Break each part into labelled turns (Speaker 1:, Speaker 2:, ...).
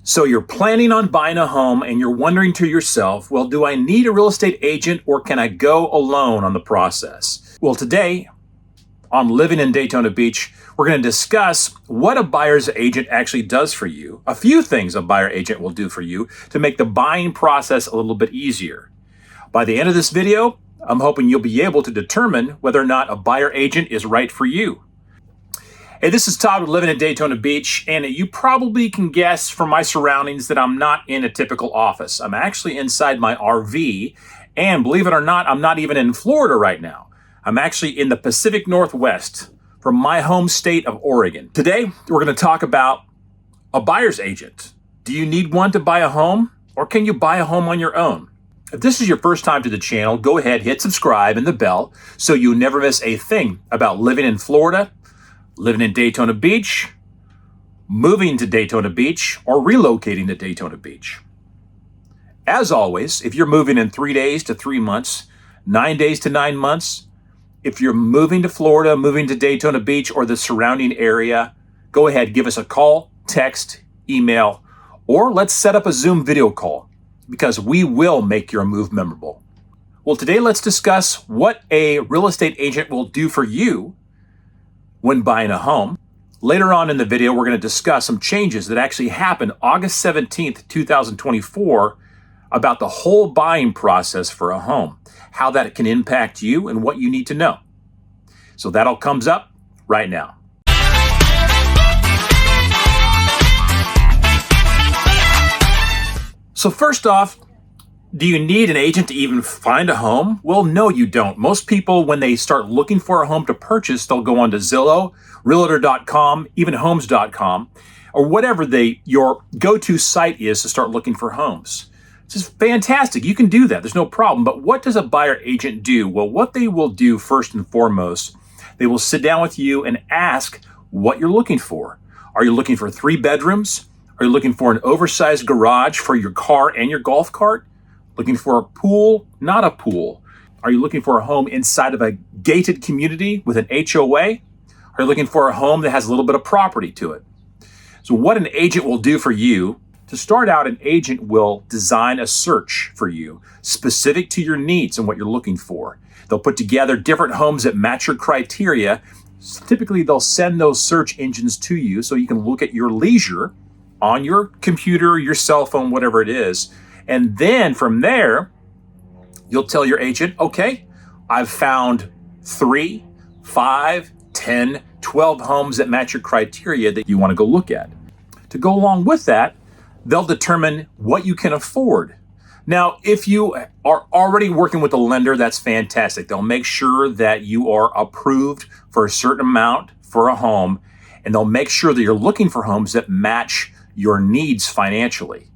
Speaker 1: So you're planning on buying a home and you're wondering to yourself, well, do I need a real estate agent or can I go alone on the process? Well, today on Living in Daytona Beach, we're going to discuss what a buyer's agent actually does for you, a few things a buyer agent will do for you to make the buying process a little bit easier. By the end of this video, I'm hoping you'll be able to determine whether or not a buyer agent is right for you. Hey, this is Todd with Living in Daytona Beach, and you probably can guess from my surroundings that I'm not in a typical office. I'm actually inside my RV, and believe it or not, I'm not even in Florida right now. I'm actually in the Pacific Northwest from my home state of Oregon. Today, we're going to talk about a buyer's agent. Do you need one to buy a home, or can you buy a home on your own? If this is your first time to the channel, go ahead, hit subscribe and the bell so you never miss a thing about living in Florida, living in Daytona Beach, moving to Daytona Beach, or relocating to Daytona Beach. As always, if you're moving in 3 days to 3 months, 9 days to 9 months, if you're moving to Florida, moving to Daytona Beach or the surrounding area, go ahead, give us a call, text, email, or let's set up a Zoom video call because we will make your move memorable. Well, today let's discuss what a real estate agent will do for you when buying a home. Later on in the video, we're going to discuss some changes that actually happened August 17th, 2024 about the whole buying process for a home, how that can impact you and what you need to know. So that all comes up right now. So first off, do you need an agent to even find a home? Well, no, you don't. Most people, when they start looking for a home to purchase, they'll go on to Zillow, realtor.com, even homes.com, or whatever your go-to site is to start looking for homes. It's just fantastic. You can do that. There's no problem. But what does a buyer agent do? Well, what they will do first and foremost, they will sit down with you and ask what you're looking for. Are you looking for 3 bedrooms? Are you looking for an oversized garage for your car and your golf cart? Looking for a pool, not a pool? Are you looking for a home inside of a gated community with an HOA? Are you looking for a home that has a little bit of property to it? So what an agent will do for you, to start out, an agent will design a search for you specific to your needs and what you're looking for. They'll put together different homes that match your criteria. Typically, they'll send those search engines to you so you can look at your leisure on your computer, your cell phone, whatever it is. And then from there, you'll tell your agent, okay, I've found 3, 5, 10, 12 homes that match your criteria that you want to go look at. To go along with that, they'll determine what you can afford. Now, if you are already working with a lender, that's fantastic. They'll make sure that you are approved for a certain amount for a home, and they'll make sure that you're looking for homes that match your needs financially.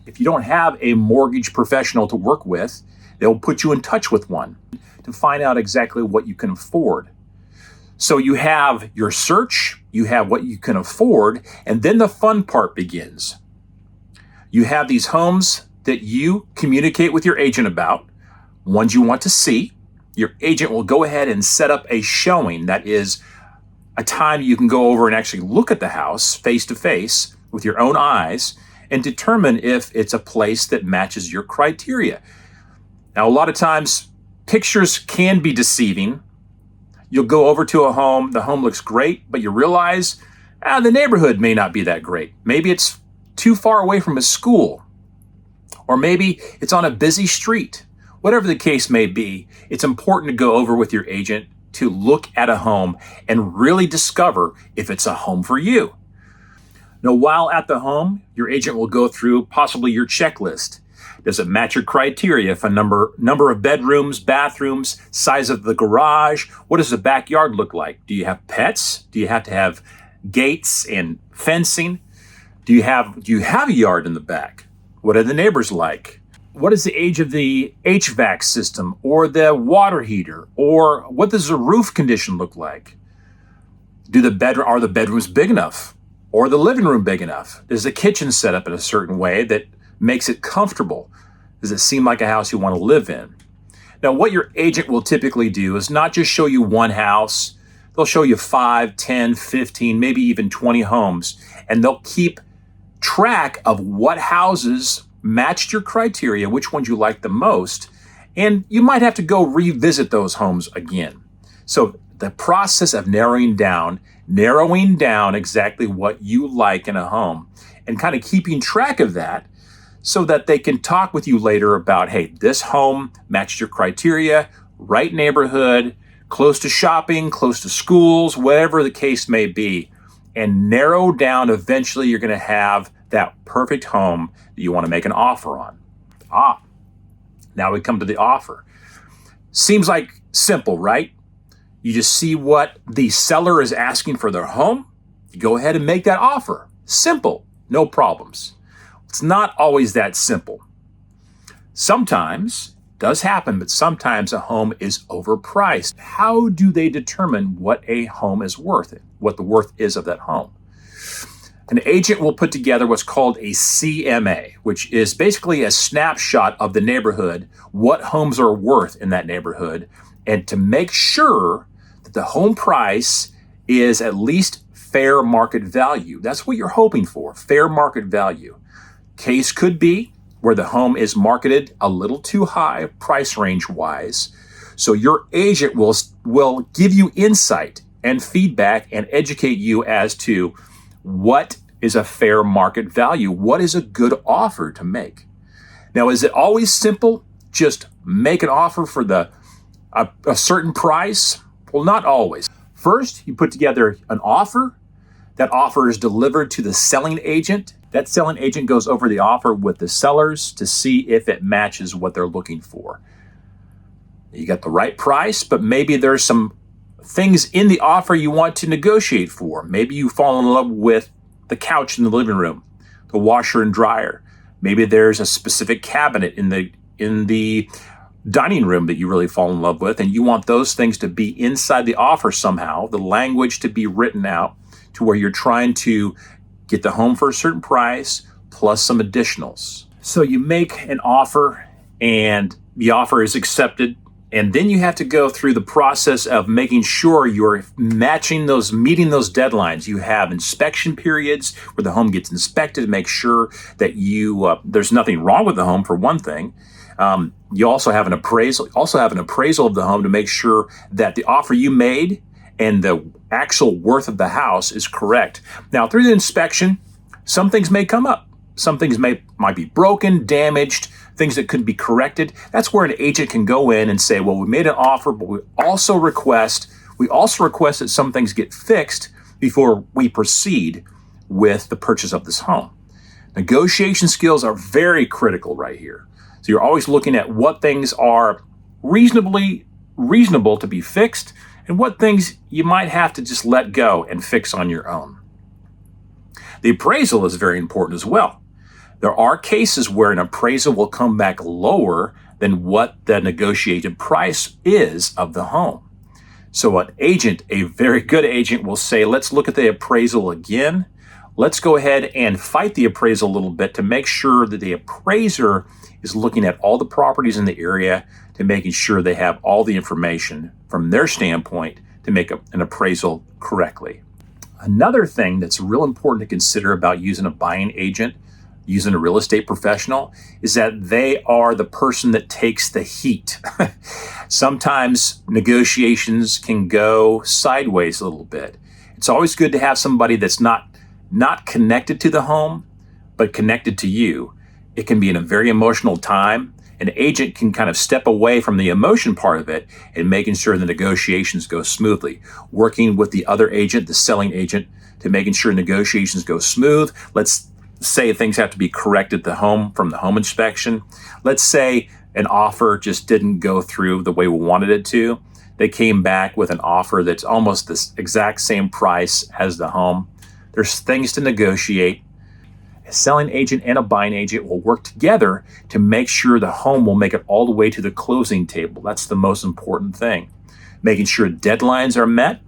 Speaker 1: If you don't have a mortgage professional to work with, they'll put you in touch with one to find out exactly what you can afford. So you have your search, you have what you can afford, and then the fun part begins. You have these homes that you communicate with your agent about, ones you want to see. Your agent will go ahead and set up a showing. That is a time you can go over and actually look at the house face to face with your own eyes and determine if it's a place that matches your criteria. Now, a lot of times, pictures can be deceiving. You'll go over to a home, the home looks great, but you realize the neighborhood may not be that great. Maybe it's too far away from a school, or maybe it's on a busy street. Whatever the case may be, it's important to go over with your agent to look at a home and really discover if it's a home for you. Now, while at the home, your agent will go through possibly your checklist. Does it match your criteria for number of bedrooms, bathrooms, size of the garage? What does the backyard look like? Do you have pets? Do you have to have gates and fencing? Do you have a yard in the back? What are the neighbors like? What is the age of the HVAC system or the water heater? Or what does the roof condition look like? Are the bedrooms big enough? Or the living room big enough? Is the kitchen set up in a certain way that makes it comfortable? Does it seem like a house you want to live in? Now, what your agent will typically do is not just show you one house. They'll show you 5, 10, 15, maybe even 20 homes, and they'll keep track of what houses matched your criteria, which ones you like the most, and you might have to go revisit those homes again. So the process of narrowing down exactly what you like in a home and kind of keeping track of that so that they can talk with you later about, hey, this home matched your criteria, right neighborhood, close to shopping, close to schools, whatever the case may be, and narrow down. Eventually you're going to have that perfect home that you want to make an offer on. Now we come to the offer. Seems like simple, right? You just see what the seller is asking for their home. You go ahead and make that offer. Simple, no problems. It's not always that simple. Sometimes, does happen, but sometimes a home is overpriced. How do they determine what a home is worth, what the worth is of that home? An agent will put together what's called a CMA, which is basically a snapshot of the neighborhood, what homes are worth in that neighborhood, and to make sure that the home price is at least fair market value. That's what you're hoping for, fair market value. Case could be where the home is marketed a little too high price range wise. So your agent will give you insight and feedback and educate you as to what is a fair market value, what is a good offer to make. Now, is it always simple? Just make an offer for a certain price? Well, not always. First, you put together an offer. That offer is delivered to the selling agent. That selling agent goes over the offer with the sellers to see if it matches what they're looking for. You got the right price, but maybe there's some things in the offer you want to negotiate for. Maybe you fall in love with the couch in the living room, the washer and dryer. Maybe there's a specific cabinet in the dining room that you really fall in love with, and you want those things to be inside the offer somehow, the language to be written out to where you're trying to get the home for a certain price plus some additionals. So you make an offer and the offer is accepted, and then you have to go through the process of making sure you're meeting those deadlines. You have inspection periods where the home gets inspected to make sure that there's nothing wrong with the home, for one thing. You also have an appraisal of the home to make sure that the offer you made and the actual worth of the house is correct. Now, through the inspection, some things may come up. Some things might be broken, damaged, things that could be corrected. That's where an agent can go in and say, well, we made an offer, but we also request that some things get fixed before we proceed with the purchase of this home. Negotiation skills are very critical right here. So you're always looking at what things are reasonable to be fixed and what things you might have to just let go and fix on your own. The appraisal is very important as well. There are cases where an appraisal will come back lower than what the negotiated price is of the home. So a very good agent will say, let's look at the appraisal again. Let's go ahead and fight the appraisal a little bit to make sure that the appraiser is looking at all the properties in the area to making sure they have all the information from their standpoint to make an appraisal correctly. Another thing that's real important to consider about using a buying agent, using a real estate professional, is that they are the person that takes the heat. Sometimes negotiations can go sideways a little bit. It's always good to have somebody that's not connected to the home, but connected to you. It can be in a very emotional time. An agent can kind of step away from the emotion part of it and making sure the negotiations go smoothly. Working with the other agent, the selling agent, to making sure negotiations go smooth. Let's say things have to be corrected from the home inspection. Let's say an offer just didn't go through the way we wanted it to. They came back with an offer that's almost the exact same price as the home. There's things to negotiate. A selling agent and a buying agent will work together to make sure the home will make it all the way to the closing table. That's the most important thing. Making sure deadlines are met,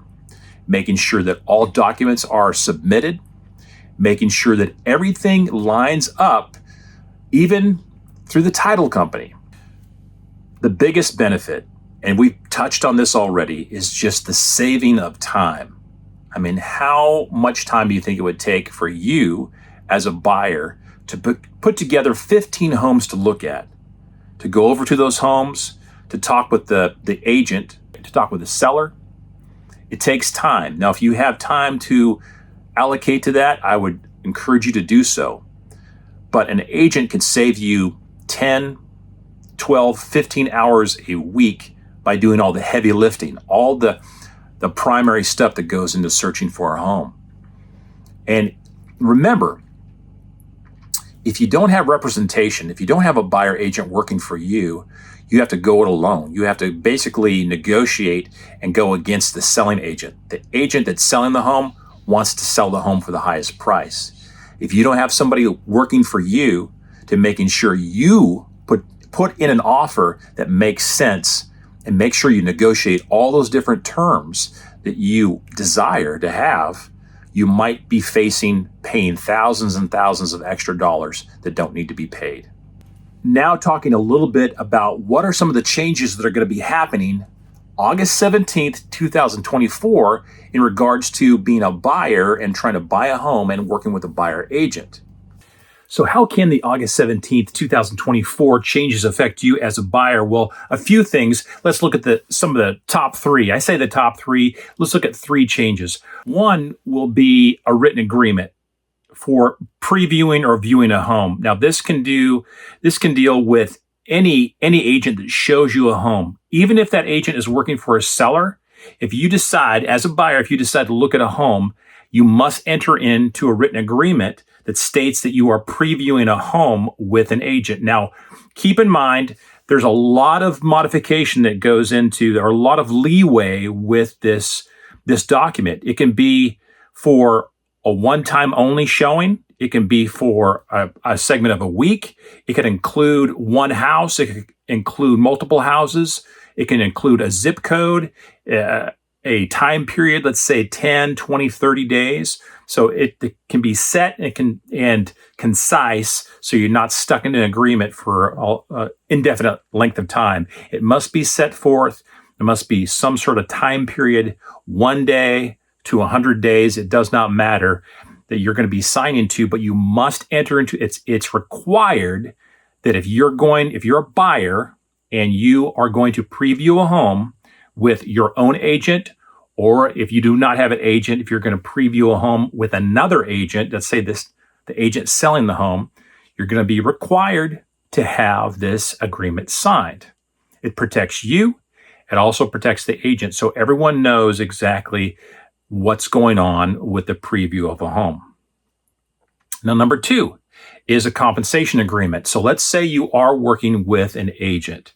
Speaker 1: making sure that all documents are submitted, making sure that everything lines up, even through the title company. The biggest benefit, and we've touched on this already, is just the saving of time. I mean, how much time do you think it would take for you as a buyer to put together 15 homes to look at, to go over to those homes, to talk with the agent, to talk with the seller. It takes time. Now, if you have time to allocate to that, I would encourage you to do so. But an agent can save you 10, 12, 15 hours a week by doing all the heavy lifting, all the primary stuff that goes into searching for a home. And remember, if you don't have representation, if you don't have a buyer agent working for you, you have to go it alone. You have to basically negotiate and go against the selling agent. The agent that's selling the home wants to sell the home for the highest price. If you don't have somebody working for you to making sure you put in an offer that makes sense and make sure you negotiate all those different terms that you desire to have, you might be paying thousands and thousands of extra dollars that don't need to be paid. Now talking a little bit about what are some of the changes that are going to be happening August 17th, 2024 in regards to being a buyer and trying to buy a home and working with a buyer agent. So how can the August 17th, 2024 changes affect you as a buyer? Well, a few things. Let's look at some of the top three. I say the top three. Let's look at three changes. One will be a written agreement for previewing or viewing a home. Now, this can deal with any agent that shows you a home. Even if that agent is working for a seller, if you decide, as a buyer, if you decide to look at a home, you must enter into a written agreement that states that you are previewing a home with an agent. Now, keep in mind, there's a lot of modification that goes into, or a lot of leeway with this document. It can be for a one-time only showing. It can be for a segment of a week. It can include one house. It can include multiple houses. It can include a zip code, a time period, let's say 10, 20, 30 days. So it can be set and concise, so you're not stuck in an agreement for an indefinite length of time. It must be set forth. There must be some sort of time period, 1 day to 100 days. It does not matter that you're going to be signing to, but you must enter into it. It's required that if you're a buyer and you are going to preview a home with your own agent, or if you do not have an agent, if you're going to preview a home with another agent, let's say the agent selling the home, you're going to be required to have this agreement signed. It protects you. It also protects the agent, so everyone knows exactly what's going on with the preview of a home. Now, number two is a compensation agreement. So let's say you are working with an agent.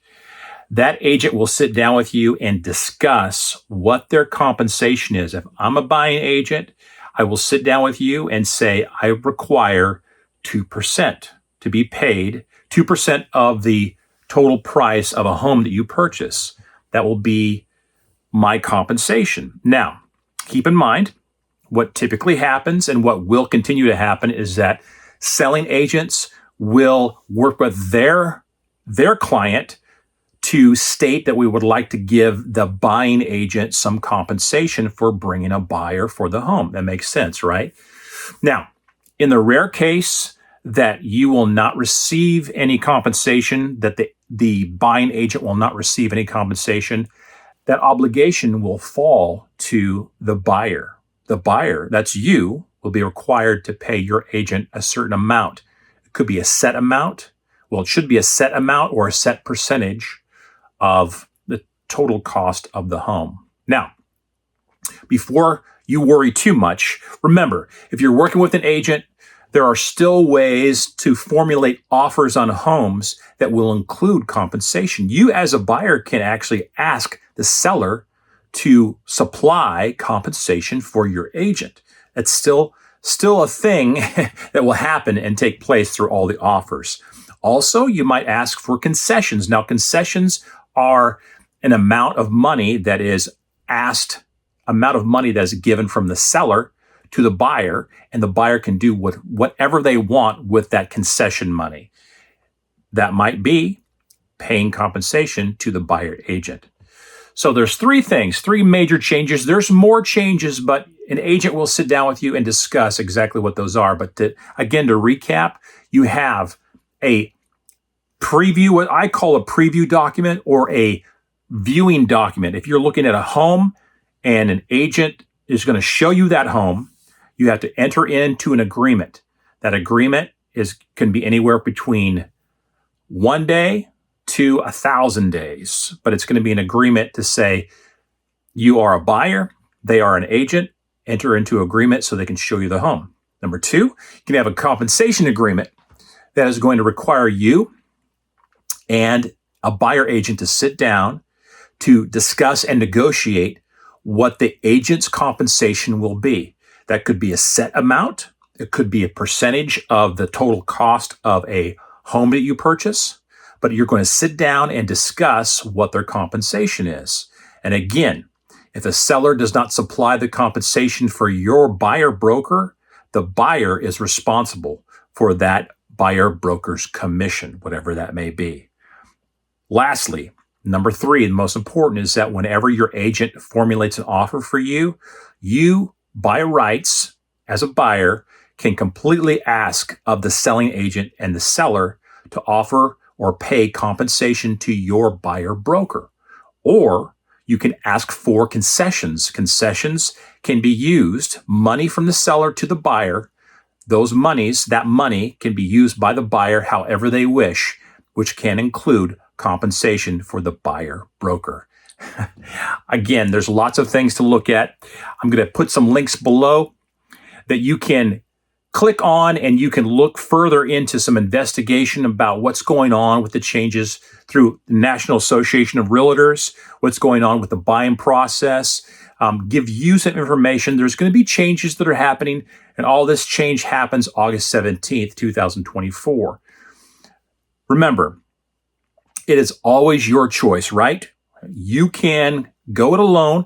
Speaker 1: That agent will sit down with you and discuss what their compensation is. If I'm a buying agent, I will sit down with you and say, I require 2% to be paid, 2% of the total price of a home that you purchase. That will be my compensation. Now, keep in mind, what typically happens and what will continue to happen is that selling agents will work with their client to state that we would like to give the buying agent some compensation for bringing a buyer for the home. That makes sense, right? Now, in the rare case that you will not receive any compensation, that the buying agent will not receive any compensation, that obligation will fall to the buyer. The buyer, that's you, will be required to pay your agent a certain amount. It could be a set amount. Well, it should be a set amount or a set percentage of the total cost of the home. Now, before you worry too much, remember, if you're working with an agent, there are still ways to formulate offers on homes that will include compensation. You as a buyer can actually ask the seller to supply compensation for your agent. It's still a thing that will happen and take place through all the offers. Also, you might ask for concessions. Now, concessions are an amount of money that is given from the seller to the buyer, and the buyer can do whatever they want with that concession money. That might be paying compensation to the buyer agent. So there's three things, three major changes. There's more changes, but an agent will sit down with you and discuss exactly what those are. But again, to recap, you have a preview, what I call a preview document or a viewing document. If you're looking at a home and an agent is going to show you that home, you have to enter into an agreement. That agreement can be anywhere between 1 day to 1,000 days, but it's going to be an agreement to say you are a buyer, they are an agent, enter into agreement so they can show you the home. Number two, you can have a compensation agreement that is going to require you and a buyer agent to sit down to discuss and negotiate what the agent's compensation will be. That could be a set amount. It could be a percentage of the total cost of a home that you purchase, but you're going to sit down and discuss what their compensation is. And again, if a seller does not supply the compensation for your buyer broker, the buyer is responsible for that buyer broker's commission, whatever that may be. Lastly, number three, the most important, is that whenever your agent formulates an offer for you, you, by rights, as a buyer, can completely ask of the selling agent and the seller to offer or pay compensation to your buyer broker. Or you can ask for concessions. Concessions can be used, money from the seller to the buyer. That money can be used by the buyer however they wish, which can include compensation for the buyer broker. Again, there's lots of things to look at. I'm going to put some links below that you can click on, and you can look further into some investigation about what's going on with the changes through the National Association of Realtors, what's going on with the buying process, give you some information. There's going to be changes that are happening, and all this change happens August 17th, 2024. Remember, it is always your choice, right? You can go it alone,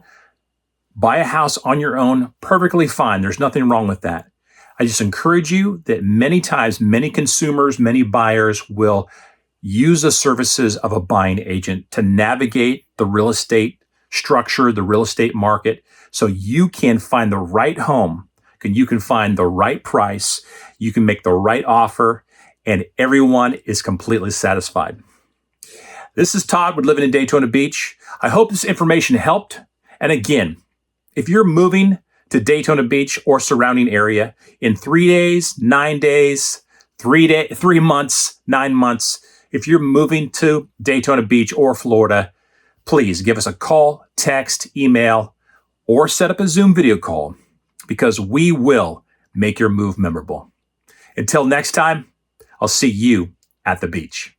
Speaker 1: buy a house on your own, perfectly fine. There's nothing wrong with that. I just encourage you that many times, many consumers, many buyers will use the services of a buying agent to navigate the real estate structure, the real estate market, so you can find the right home, and you can find the right price, you can make the right offer, and everyone is completely satisfied. This is Todd with Living in Daytona Beach. I hope this information helped. And again, if you're moving to Daytona Beach or surrounding area in 3 days, 9 days, 3 months, 9 months, if you're moving to Daytona Beach or Florida, please give us a call, text, email, or set up a Zoom video call, because we will make your move memorable. Until next time, I'll see you at the beach.